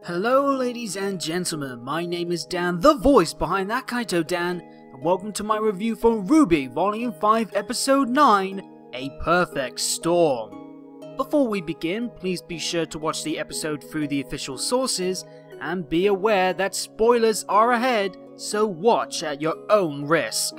Hello ladies and gentlemen, my name is Dan, the voice behind ThatKaitoDan, and welcome to my review for RWBY Volume 5 Episode 9, A Perfect Storm. Before we begin, please be sure to watch the episode through the official sources, and be aware that spoilers are ahead, so watch at your own risk.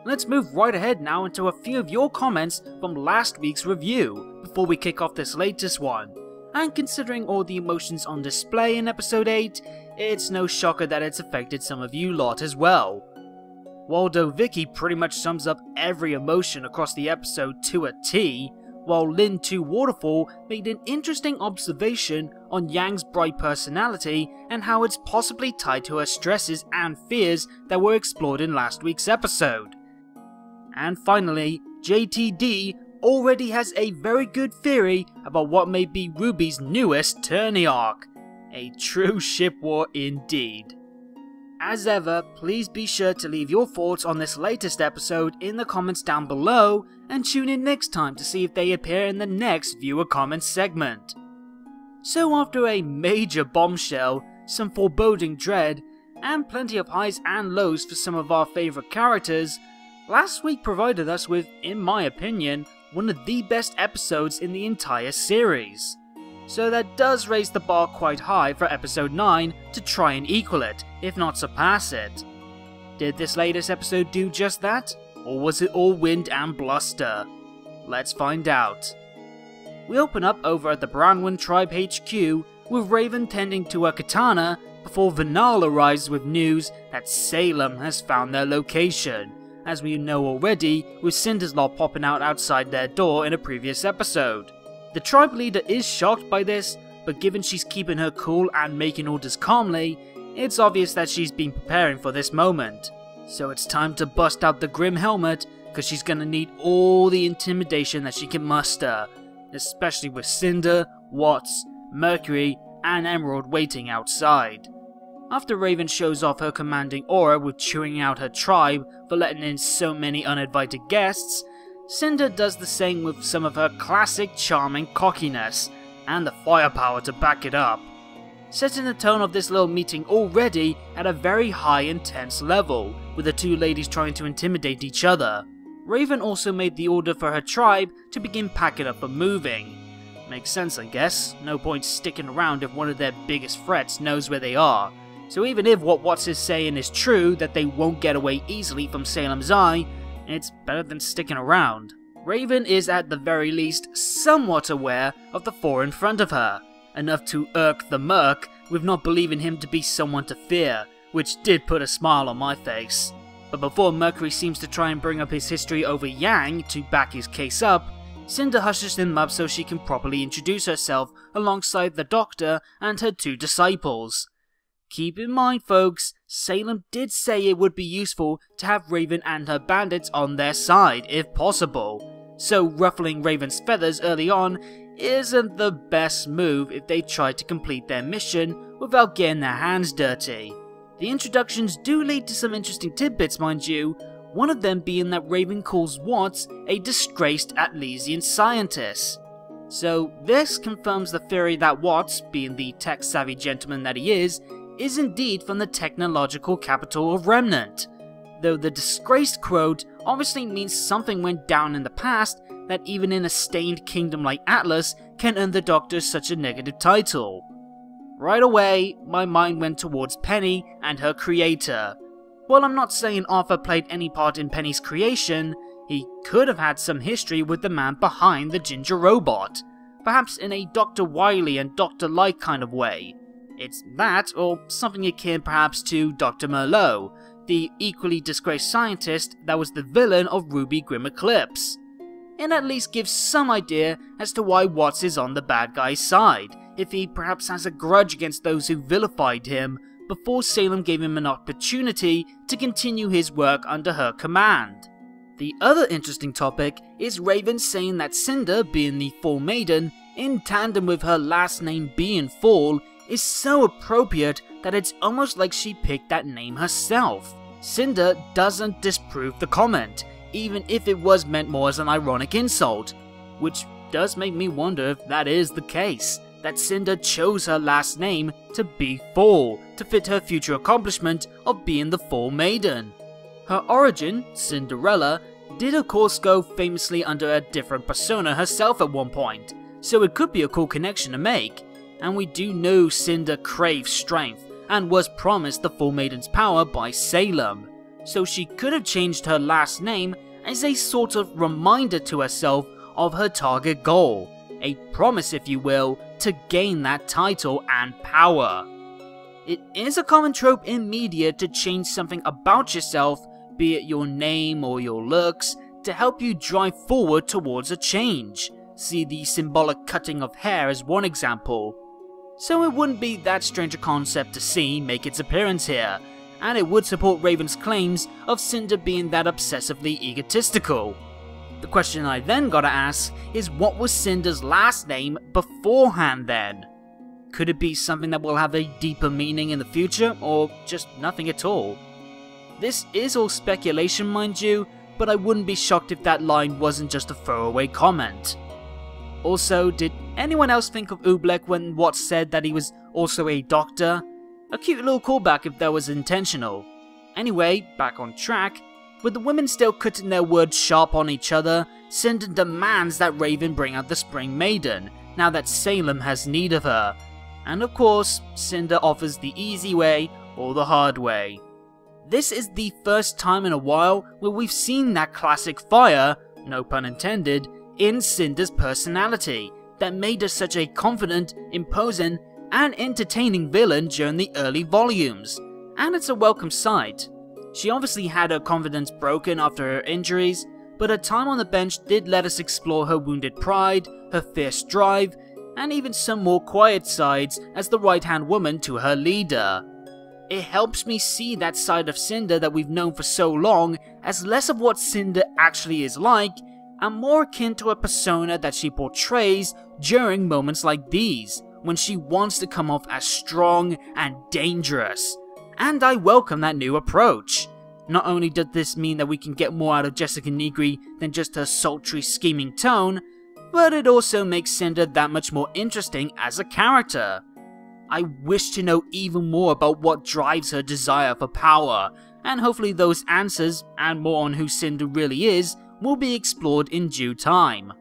Let's move right ahead now into a few of your comments from last week's review, before we kick off this latest one. And considering all the emotions on display in episode 8, it's no shocker that it's affected some of you lot as well. Waldo Vicky pretty much sums up every emotion across the episode to a T, while Lin 2 Waterfall made an interesting observation on Yang's bright personality and how it's possibly tied to her stresses and fears that were explored in last week's episode. And finally, JTD already has a very good theory about what may be RWBY's newest tourney arc. A true ship war indeed. As ever, please be sure to leave your thoughts on this latest episode in the comments down below, and tune in next time to see if they appear in the next viewer comments segment. So after a major bombshell, some foreboding dread, and plenty of highs and lows for some of our favourite characters, last week provided us with, in my opinion, one of the best episodes in the entire series. So that does raise the bar quite high for episode 9 to try and equal it, if not surpass it. Did this latest episode do just that? Or was it all wind and bluster? Let's find out. We open up over at the Bronwyn tribe HQ, with Raven tending to her katana, before Vinal arrives with news that Salem has found their location, as we know already, with Cinder's Law popping out outside their door in a previous episode. The tribe leader is shocked by this, but given she's keeping her cool and making orders calmly, it's obvious that she's been preparing for this moment. So it's time to bust out the Grim Helmet, because she's gonna need all the intimidation that she can muster, especially with Cinder, Watts, Mercury, and Emerald waiting outside. After Raven shows off her commanding aura with chewing out her tribe for letting in so many uninvited guests, Cinder does the same with some of her classic charming cockiness, and the firepower to back it up, setting the tone of this little meeting already at a very high intense level, with the two ladies trying to intimidate each other. Raven also made the order for her tribe to begin packing up and moving. Makes sense, I guess, no point sticking around if one of their biggest threats knows where they are. So even if what Watts is saying is true, that they won't get away easily from Salem's Eye, it's better than sticking around. Raven is at the very least somewhat aware of the four in front of her, enough to irk the Merc with not believing him to be someone to fear, which did put a smile on my face. But before Mercury seems to try and bring up his history over Yang to back his case up, Cinder hushes him up so she can properly introduce herself alongside the Doctor and her two disciples. Keep in mind folks, Salem did say it would be useful to have Raven and her bandits on their side if possible, so ruffling Raven's feathers early on isn't the best move if they try to complete their mission without getting their hands dirty. The introductions do lead to some interesting tidbits, mind you, one of them being that Raven calls Watts a disgraced Atlesian scientist. So this confirms the theory that Watts, being the tech-savvy gentleman that he is indeed from the technological capital of Remnant, though the disgraced quote obviously means something went down in the past that even in a stained kingdom like Atlas can earn the Doctor such a negative title. Right away, my mind went towards Penny and her creator. While I'm not saying Arthur played any part in Penny's creation, he could have had some history with the man behind the ginger robot, perhaps in a Dr. Wily and Dr. Light kind of way. It's that, or something akin perhaps to Dr. Merlot, the equally disgraced scientist that was the villain of RWBY Grim Eclipse. It at least gives some idea as to why Watts is on the bad guy's side, if he perhaps has a grudge against those who vilified him before Salem gave him an opportunity to continue his work under her command. The other interesting topic is Raven saying that Cinder, being the Fall Maiden, in tandem with her last name being Fall, is so appropriate that it's almost like she picked that name herself. Cinder doesn't disprove the comment, even if it was meant more as an ironic insult, which does make me wonder if that is the case. that Cinder chose her last name to be Fall to fit her future accomplishment of being the Fall Maiden. Her origin, Cinderella, did of course go famously under a different persona herself at one point, so it could be a cool connection to make, and we do know Cinder craves strength and was promised the Fall Maiden's power by Salem, so she could have changed her last name as a sort of reminder to herself of her target goal, a promise if you will, to gain that title and power. It is a common trope in media to change something about yourself, be it your name or your looks, to help you drive forward towards a change. See the symbolic cutting of hair as one example. So it wouldn't be that strange a concept to see make its appearance here, and it would support Raven's claims of Cinder being that obsessively egotistical. The question I then gotta ask is, what was Cinder's last name beforehand then? Could it be something that will have a deeper meaning in the future, or just nothing at all? This is all speculation mind you, but I wouldn't be shocked if that line wasn't just a throwaway comment. Also, did anyone else think of Oobleck when Watts said that he was also a doctor? A cute little callback if that was intentional. Anyway, back on track. With the women still cutting their words sharp on each other, Cinder demands that Raven bring out the Spring Maiden, now that Salem has need of her. And of course, Cinder offers the easy way or the hard way. This is the first time in a while where we've seen that classic fire, no pun intended, in Cinder's personality that made her such a confident, imposing, and entertaining villain during the early volumes, and it's a welcome sight. She obviously had her confidence broken after her injuries, but her time on the bench did let us explore her wounded pride, her fierce drive, and even some more quiet sides as the right-hand woman to her leader. It helps me see that side of Cinder that we've known for so long as less of what Cinder actually is like, and more akin to a persona that she portrays during moments like these, when she wants to come off as strong and dangerous. And I welcome that new approach. Not only does this mean that we can get more out of Jessica Negri than just her sultry, scheming tone, but it also makes Cinder that much more interesting as a character. I wish to know even more about what drives her desire for power, and hopefully those answers, and more on who Cinder really is, will be explored in due time.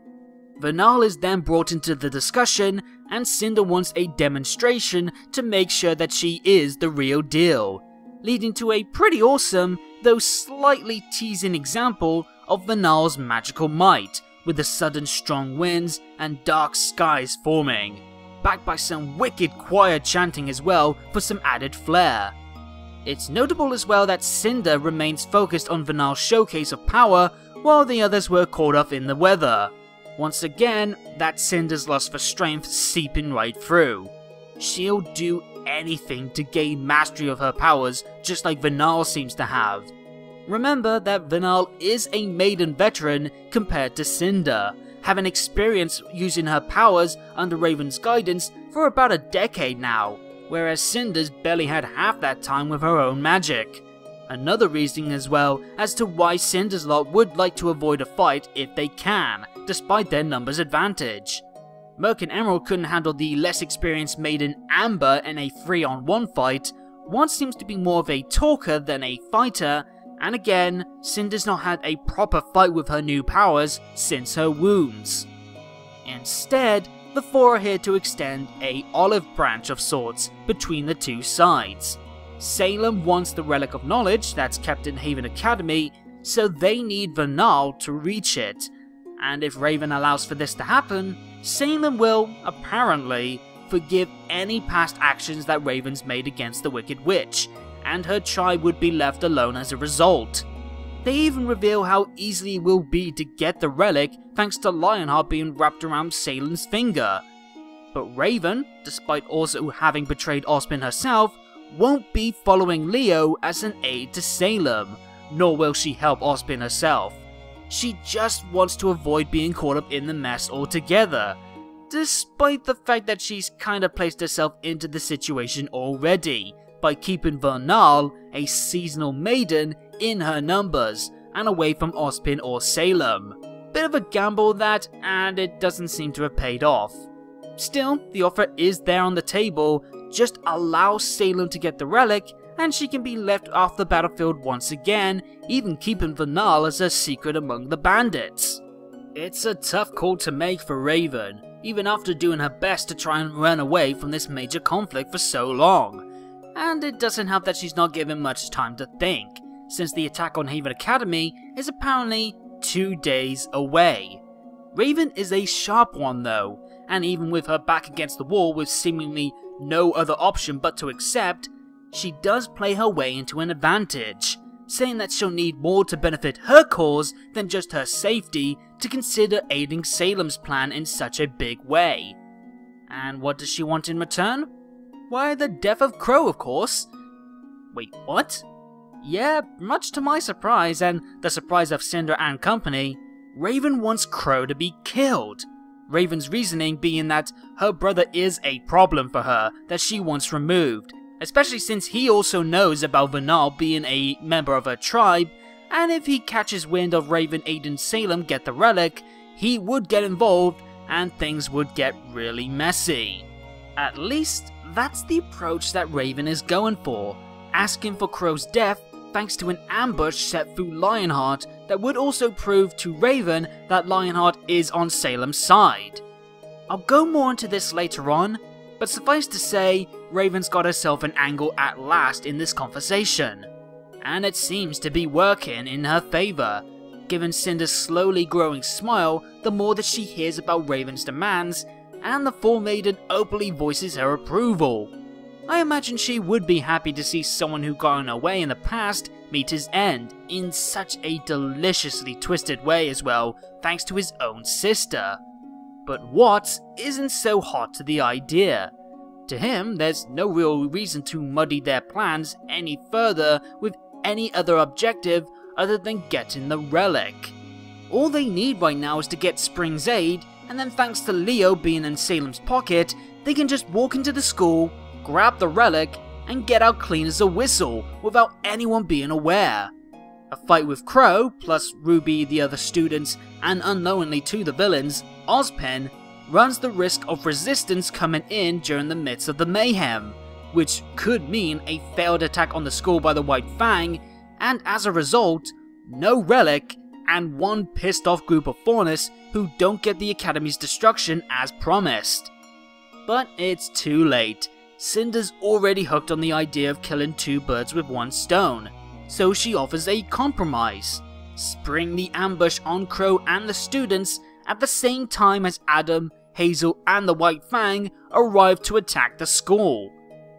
Vernal is then brought into the discussion, and Cinder wants a demonstration to make sure that she is the real deal, leading to a pretty awesome, though slightly teasing example of Vernal's magical might, with the sudden strong winds and dark skies forming, backed by some wicked choir chanting as well for some added flair. It's notable as well that Cinder remains focused on Vernal's showcase of power while the others were caught up in the weather. Once again, that's Cinder's lust for strength seeping right through. She'll do anything to gain mastery of her powers, just like Vernal seems to have. Remember that Vernal is a maiden veteran compared to Cinder, having experience using her powers under Raven's guidance for about a decade now, whereas Cinder's barely had half that time with her own magic. Another reason as well as to why Cinder's lot would like to avoid a fight if they can, despite their numbers advantage. Merc and Emerald couldn't handle the less experienced maiden Amber in a 3-on-1 fight. One seems to be more of a talker than a fighter, and again, Cinder's not had a proper fight with her new powers since her wounds. Instead, the four are here to extend a olive branch of sorts between the two sides. Salem wants the Relic of Knowledge that's kept in Haven Academy, so they need Vernal to reach it. And if Raven allows for this to happen, Salem will, apparently, forgive any past actions that Raven's made against the Wicked Witch, and her tribe would be left alone as a result. They even reveal how easy it will be to get the relic thanks to Lionheart being wrapped around Salem's finger. But Raven, despite also having betrayed Ozpin herself, won't be following Leo as an aide to Salem, nor will she help Ozpin herself. She just wants to avoid being caught up in the mess altogether, despite the fact that she's kinda placed herself into the situation already, by keeping Vernal, a seasonal maiden, in her numbers, and away from Ozpin or Salem. Bit of a gamble that, and it doesn't seem to have paid off. Still, the offer is there on the table. Just allow Salem to get the relic, and she can be left off the battlefield once again, even keeping Vanal as a secret among the bandits. It's a tough call to make for Raven, even after doing her best to try and run away from this major conflict for so long. And it doesn't help that she's not given much time to think, since the attack on Haven Academy is apparently 2 days away. Raven is a sharp one though, and even with her back against the wall with seemingly no other option but to accept, she does play her way into an advantage, saying that she'll need more to benefit her cause than just her safety to consider aiding Salem's plan in such a big way. And what does she want in return? Why, the death of Crow, of course. Wait, what? Yeah, much to my surprise and the surprise of Cinder and company, Raven wants Crow to be killed. Raven's reasoning being that her brother is a problem for her that she wants removed, especially since he also knows about Vanal being a member of her tribe, and if he catches wind of Raven aiding Salem get the relic, he would get involved and things would get really messy. At least, that's the approach that Raven is going for, asking for Crow's death thanks to an ambush set through Lionheart that would also prove to Raven that Lionheart is on Salem's side. I'll go more into this later on, but suffice to say, Raven's got herself an angle at last in this conversation, and it seems to be working in her favour, given Cinder's slowly growing smile the more that she hears about Raven's demands, and the Four Maiden openly voices her approval. I imagine she would be happy to see someone who got in her way in the past meet his end in such a deliciously twisted way as well, thanks to his own sister. But Watts isn't so hot to the idea. To him, there's no real reason to muddy their plans any further with any other objective other than getting the relic. All they need right now is to get Spring's aid, and then thanks to Leo being in Salem's pocket, they can just walk into the school, grab the relic, and get out clean as a whistle without anyone being aware. A fight with Crow, plus Ruby, the other students, and unknowingly to the villains, Ozpin, runs the risk of resistance coming in during the midst of the mayhem, which could mean a failed attack on the school by the White Fang, and as a result, no relic, and one pissed off group of faunus who don't get the Academy's destruction as promised. But it's too late. Cinder's already hooked on the idea of killing 2 birds with 1 stone, so she offers a compromise. Spring the ambush on Crow and the students at the same time as Adam, Hazel and the White Fang arrive to attack the school.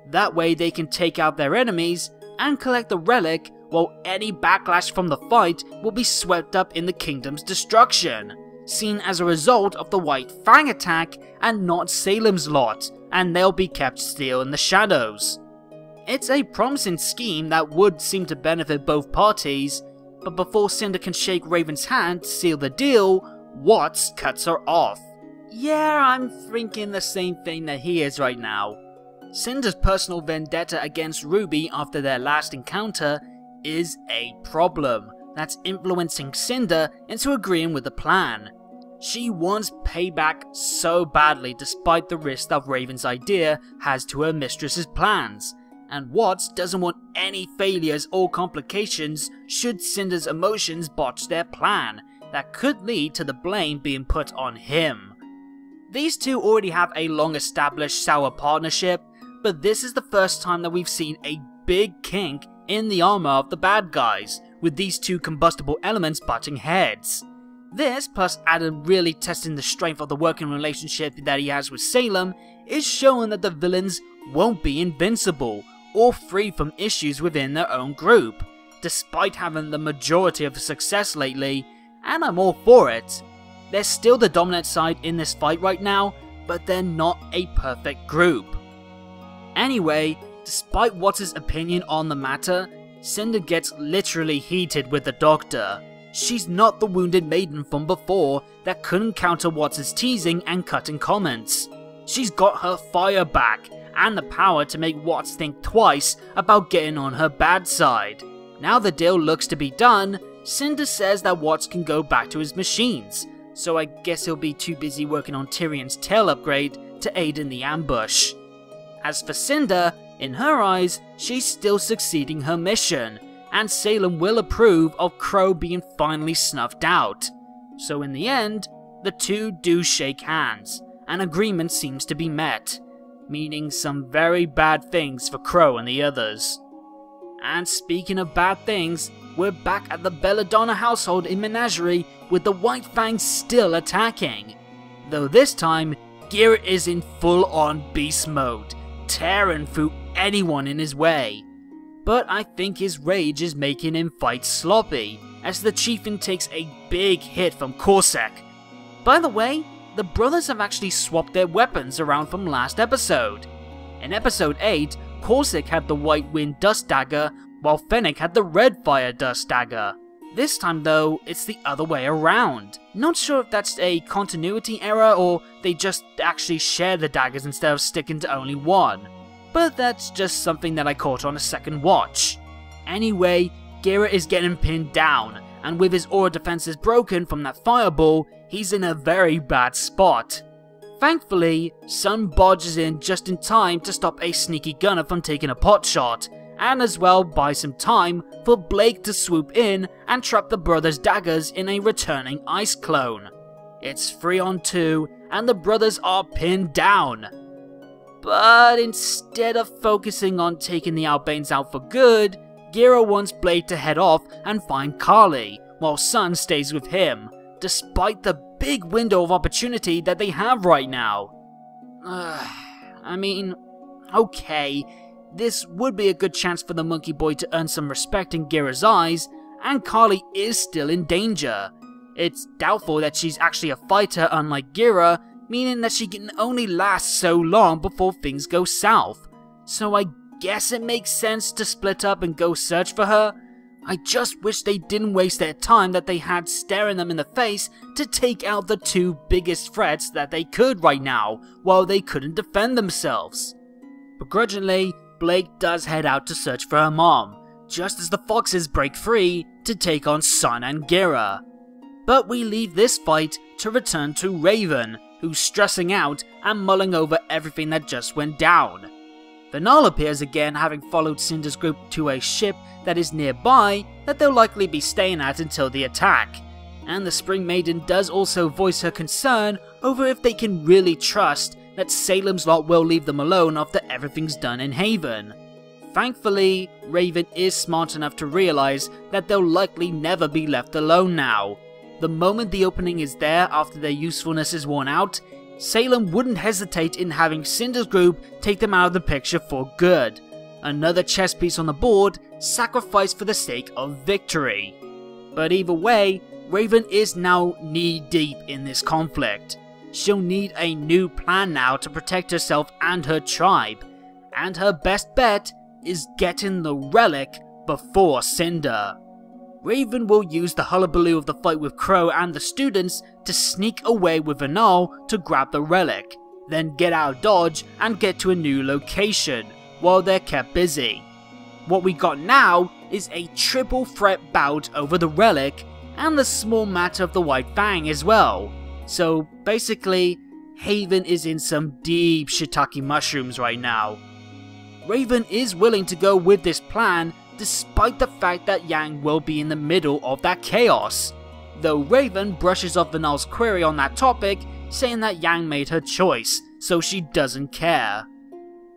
That way they can take out their enemies and collect the relic, while any backlash from the fight will be swept up in the kingdom's destruction, seen as a result of the White Fang attack and not Salem's lot, and they'll be kept still in the shadows. It's a promising scheme that would seem to benefit both parties, but before Cinder can shake Raven's hand to seal the deal, Watts cuts her off. Yeah, I'm thinking the same thing that he is right now. Cinder's personal vendetta against RWBY after their last encounter is a problem that's influencing Cinder into agreeing with the plan. She wants payback so badly despite the risk that Raven's idea has to her mistress's plans, and Watts doesn't want any failures or complications should Cinder's emotions botch their plan that could lead to the blame being put on him. These two already have a long established sour partnership, but this is the first time that we've seen a big kink in the armor of the bad guys, with these two combustible elements butting heads. This, plus Adam really testing the strength of the working relationship that he has with Salem, is showing that the villains won't be invincible or free from issues within their own group, despite having the majority of the success lately, and I'm all for it. They're still the dominant side in this fight right now, but they're not a perfect group. Anyway, despite Watts' opinion on the matter, Cinder gets literally heated with the Doctor. She's not the wounded maiden from before that couldn't counter Watts' teasing and cutting comments. She's got her fire back and the power to make Watts think twice about getting on her bad side. Now the deal looks to be done, Cinder says that Watts can go back to his machines, so I guess he'll be too busy working on Tyrion's tail upgrade to aid in the ambush. As for Cinder, in her eyes, she's still succeeding her mission, and Salem will approve of Crow being finally snuffed out. So in the end, the two do shake hands, and agreement seems to be met, meaning some very bad things for Crow and the others. And speaking of bad things, we're back at the Belladonna household in Menagerie with the White Fangs still attacking. Though this time, Gira is in full-on beast mode, tearing through anyone in his way. But I think his rage is making him fight sloppy, as the chieftain takes a big hit from Corsac. By the way, the brothers have actually swapped their weapons around from last episode. In episode 8, Corsac had the White Wind Dust Dagger, while Fennec had the Red Fire Dust Dagger. This time though, it's the other way around. Not sure if that's a continuity error or they just actually share the daggers instead of sticking to only one. But that's just something that I caught on a second watch. Anyway, Gira is getting pinned down, and with his aura defenses broken from that fireball, he's in a very bad spot. Thankfully, Sun barges in just in time to stop a sneaky gunner from taking a pot shot, and as well buy some time for Blake to swoop in and trap the brothers' daggers in a returning ice clone. It's 3-on-2, and the brothers are pinned down. But instead of focusing on taking the Albanes out for good, Gira wants Blake to head off and find Carly, while Sun stays with him, despite the big window of opportunity that they have right now. I mean, okay, this would be a good chance for the Monkey Boy to earn some respect in Gira's eyes, and Carly is still in danger. It's doubtful that she's actually a fighter unlike Gira, meaning that she can only last so long before things go south. So I guess it makes sense to split up and go search for her. I just wish they didn't waste their time that they had staring them in the face to take out the two biggest threats that they could right now, while they couldn't defend themselves. Begrudgingly, Blake does head out to search for her mom, just as the Foxes break free to take on Sun and Gira. But we leave this fight to return to Raven, who's stressing out and mulling over everything that just went down. Vinal appears again, having followed Cinder's group to a ship that is nearby that they'll likely be staying at until the attack. And the Spring Maiden does also voice her concern over if they can really trust that Salem's lot will leave them alone after everything's done in Haven. Thankfully, Raven is smart enough to realize that they'll likely never be left alone now. The moment the opening is there after their usefulness is worn out, Salem wouldn't hesitate in having Cinder's group take them out of the picture for good. Another chess piece on the board, sacrificed for the sake of victory. But either way, Raven is now knee-deep in this conflict. She'll need a new plan now to protect herself and her tribe, and her best bet is getting the relic before Cinder. Raven will use the hullabaloo of the fight with Crow and the students to sneak away with Vinal to grab the relic, then get out of Dodge and get to a new location, while they're kept busy. What we got now is a triple threat bout over the relic, and the small matter of the White Fang as well. So basically, Haven is in some deep shiitake mushrooms right now. Raven is willing to go with this plan, despite the fact that Yang will be in the middle of that chaos. Though Raven brushes off Vinal's query on that topic, saying that Yang made her choice, so she doesn't care.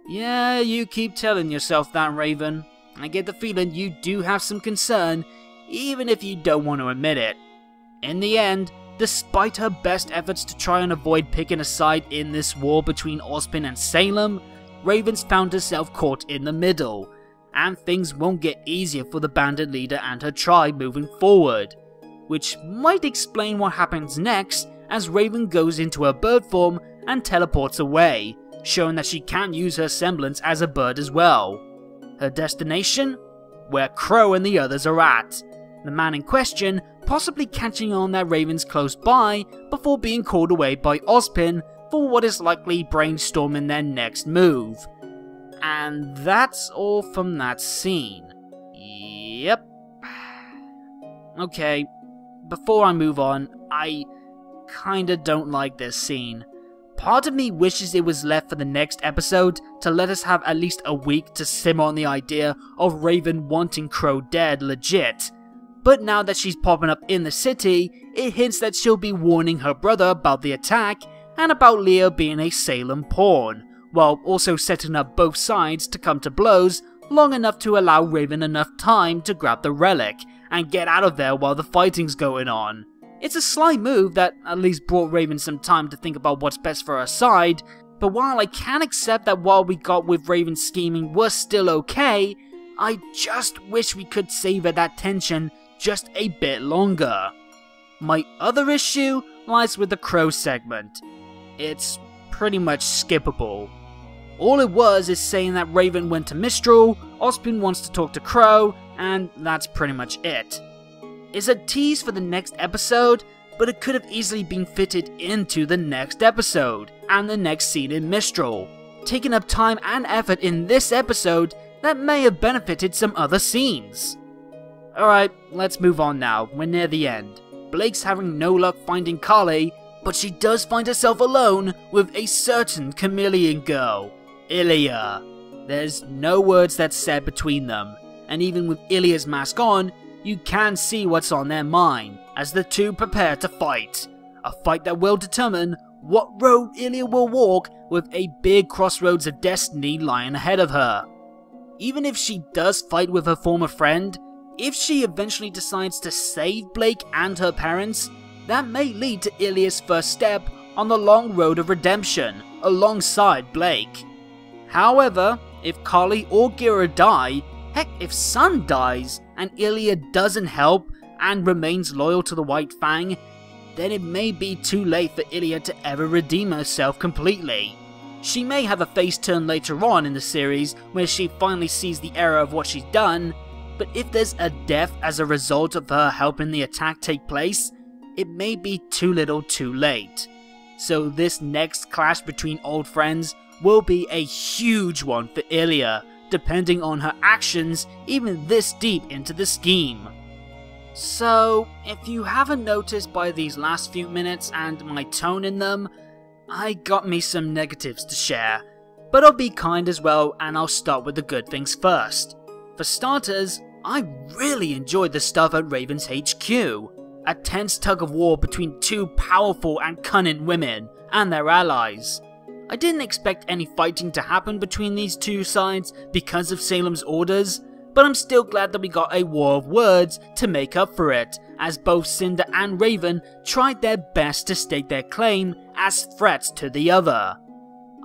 Yeah, you keep telling yourself that, Raven. I get the feeling you do have some concern, even if you don't want to admit it. In the end, despite her best efforts to try and avoid picking a side in this war between Ozpin and Salem, Raven's found herself caught in the middle, and things won't get easier for the bandit leader and her tribe moving forward, which might explain what happens next as Raven goes into her bird form and teleports away, showing that she can use her semblance as a bird as well. Her destination? Where Crow and the others are at, the man in question possibly catching on that Raven's close by before being called away by Ozpin for what is likely brainstorming their next move. And that's all from that scene. Yep. Okay, before I move on, I kinda don't like this scene. Part of me wishes it was left for the next episode to let us have at least a week to simmer on the idea of Raven wanting Crow dead legit. But now that she's popping up in the city, it hints that she'll be warning her brother about the attack and about Leah being a Salem pawn, while also setting up both sides to come to blows long enough to allow Raven enough time to grab the relic and get out of there while the fighting's going on. It's a sly move that at least brought Raven some time to think about what's best for her side, but while I can accept that what we got with Raven's scheming was still okay, I just wish we could savor that tension just a bit longer. My other issue lies with the Crow segment. It's pretty much skippable. All it was is saying that Raven went to Mistral, Ozpin wants to talk to Crow, and that's pretty much it. It's a tease for the next episode, but it could have easily been fitted into the next episode, and the next scene in Mistral, taking up time and effort in this episode that may have benefited some other scenes. Alright, let's move on now, we're near the end. Blake's having no luck finding Carly, but she does find herself alone with a certain chameleon girl, Ilya. There's no words that's said between them, and even with Ilya's mask on, you can see what's on their mind as the two prepare to fight. A fight that will determine what road Ilya will walk, with a big crossroads of destiny lying ahead of her. Even if she does fight with her former friend, if she eventually decides to save Blake and her parents, that may lead to Ilya's first step on the long road of redemption alongside Blake. However, if Carly or Gira die, heck, if Sun dies and Ilya doesn't help and remains loyal to the White Fang, then it may be too late for Ilya to ever redeem herself completely. She may have a face turn later on in the series where she finally sees the error of what she's done, but if there's a death as a result of her helping the attack take place, it may be too little too late. So this next clash between old friends will be a huge one for Ilya, depending on her actions even this deep into the scheme. So, if you haven't noticed by these last few minutes and my tone in them, I got me some negatives to share, but I'll be kind as well and I'll start with the good things first. For starters, I really enjoyed the stuff at Raven's HQ. A tense tug of war between two powerful and cunning women and their allies. I didn't expect any fighting to happen between these two sides because of Salem's orders, but I'm still glad that we got a war of words to make up for it, as both Cinder and Raven tried their best to stake their claim as threats to the other.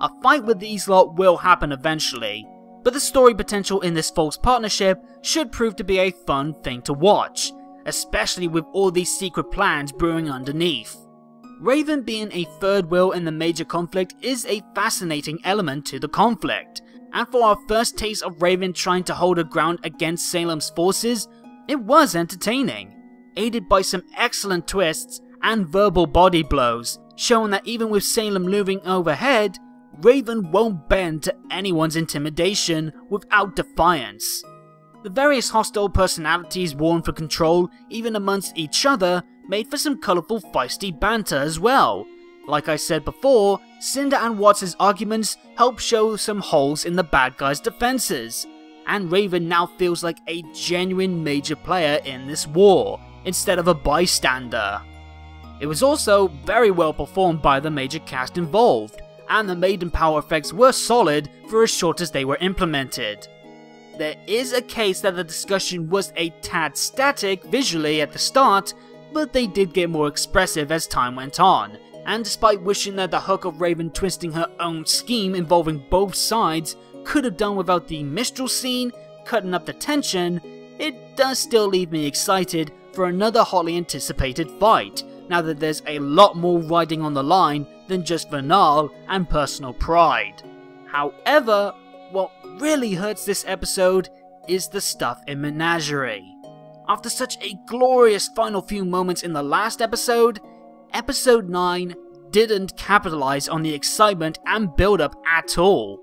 A fight with these lot will happen eventually, but the story potential in this false partnership should prove to be a fun thing to watch, especially with all these secret plans brewing underneath. Raven being a third wheel in the major conflict is a fascinating element to the conflict, and for our first taste of Raven trying to hold her ground against Salem's forces, it was entertaining, aided by some excellent twists and verbal body blows, showing that even with Salem looming overhead, Raven won't bend to anyone's intimidation without defiance. The various hostile personalities warring for control, even amongst each other, made for some colourful feisty banter as well. Like I said before, Cinder and Watts' arguments help show some holes in the bad guys' defences, and Raven now feels like a genuine major player in this war, instead of a bystander. It was also very well performed by the major cast involved, and the maiden power effects were solid for as short as they were implemented. There is a case that the discussion was a tad static visually at the start, but they did get more expressive as time went on, and despite wishing that the hook of Raven twisting her own scheme involving both sides could have done without the Mistral scene cutting up the tension, it does still leave me excited for another hotly anticipated fight, now that there's a lot more riding on the line than just Vernal and personal pride. However, what really hurts this episode is the stuff in Menagerie. After such a glorious final few moments in the last episode, Episode 9 didn't capitalize on the excitement and build-up at all.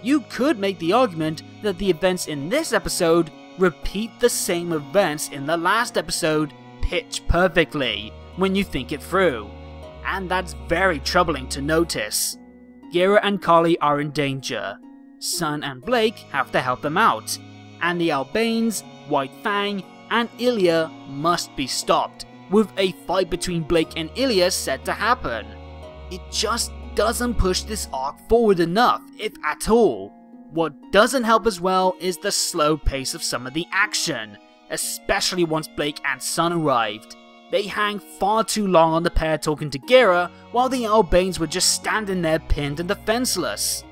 You could make the argument that the events in this episode repeat the same events in the last episode pitch perfectly when you think it through, and that's very troubling to notice. Gira and Carly are in danger. Sun and Blake have to help them out, and the Albanes, White Fang, and Ilya must be stopped, with a fight between Blake and Ilya set to happen. It just doesn't push this arc forward enough, if at all. What doesn't help as well is the slow pace of some of the action, especially once Blake and Sun arrived. They hang far too long on the pair talking to Gira, while the Albanes were just standing there pinned and defenseless.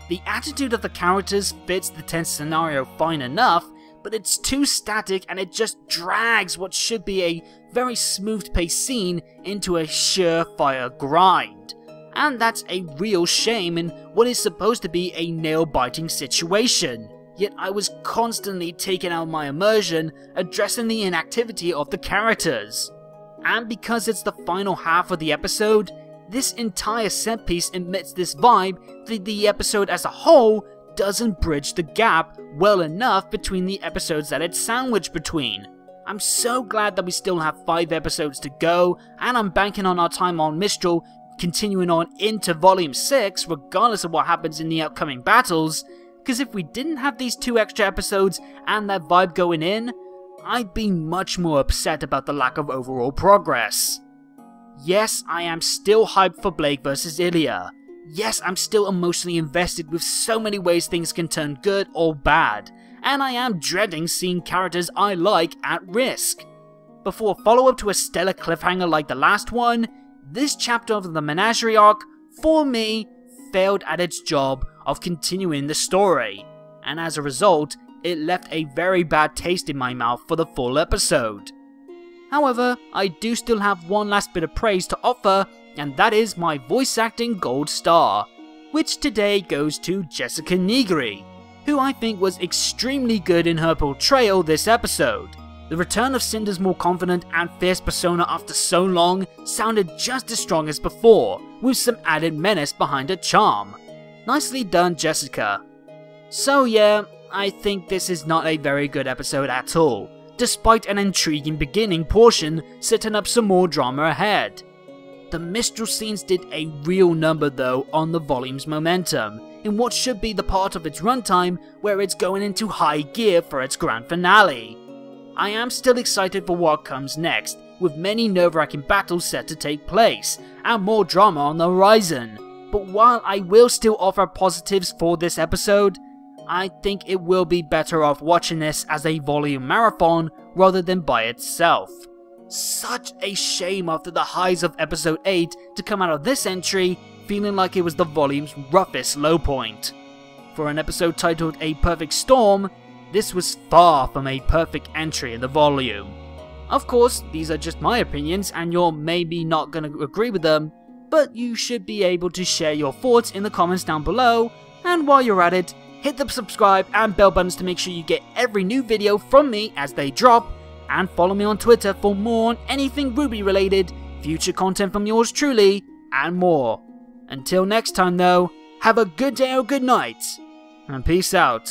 The attitude of the characters fits the tense scenario fine enough, but it's too static and it just drags what should be a very smooth paced scene into a surefire grind. And that's a real shame in what is supposed to be a nail-biting situation. Yet I was constantly taken out of my immersion addressing the inactivity of the characters. And because it's the final half of the episode, this entire set piece emits this vibe that the episode as a whole doesn't bridge the gap well enough between the episodes that it's sandwiched between. I'm so glad that we still have 5 episodes to go, and I'm banking on our time on Mistral continuing on into Volume 6 regardless of what happens in the upcoming battles, because if we didn't have these 2 extra episodes and that vibe going in, I'd be much more upset about the lack of overall progress. Yes, I am still hyped for Blake vs Ilya. Yes, I'm still emotionally invested with so many ways things can turn good or bad, and I am dreading seeing characters I like at risk. Before a follow-up to a stellar cliffhanger like the last one, this chapter of the Menagerie arc, for me, failed at its job of continuing the story, and as a result, it left a very bad taste in my mouth for the full episode. However, I do still have one last bit of praise to offer, and that is my voice acting gold star, which today goes to Jessica Negri, who I think was extremely good in her portrayal this episode. The return of Cinder's more confident and fierce persona after so long sounded just as strong as before, with some added menace behind her charm. Nicely done, Jessica. So yeah, I think this is not a very good episode at all, despite an intriguing beginning portion setting up some more drama ahead. The Mistral scenes did a real number though on the volume's momentum, in what should be the part of its runtime where it's going into high gear for its grand finale. I am still excited for what comes next, with many nerve-wracking battles set to take place, and more drama on the horizon. But while I will still offer positives for this episode, I think it will be better off watching this as a volume marathon rather than by itself. Such a shame after the highs of episode 8 to come out of this entry feeling like it was the volume's roughest low point. For an episode titled A Perfect Storm, this was far from a perfect entry in the volume. Of course, these are just my opinions and you're maybe not going to agree with them, but you should be able to share your thoughts in the comments down below, and while you're at it, hit the subscribe and bell buttons to make sure you get every new video from me as they drop, and follow me on Twitter for more on anything RWBY related, future content from yours truly, and more. Until next time though, have a good day or good night, and peace out.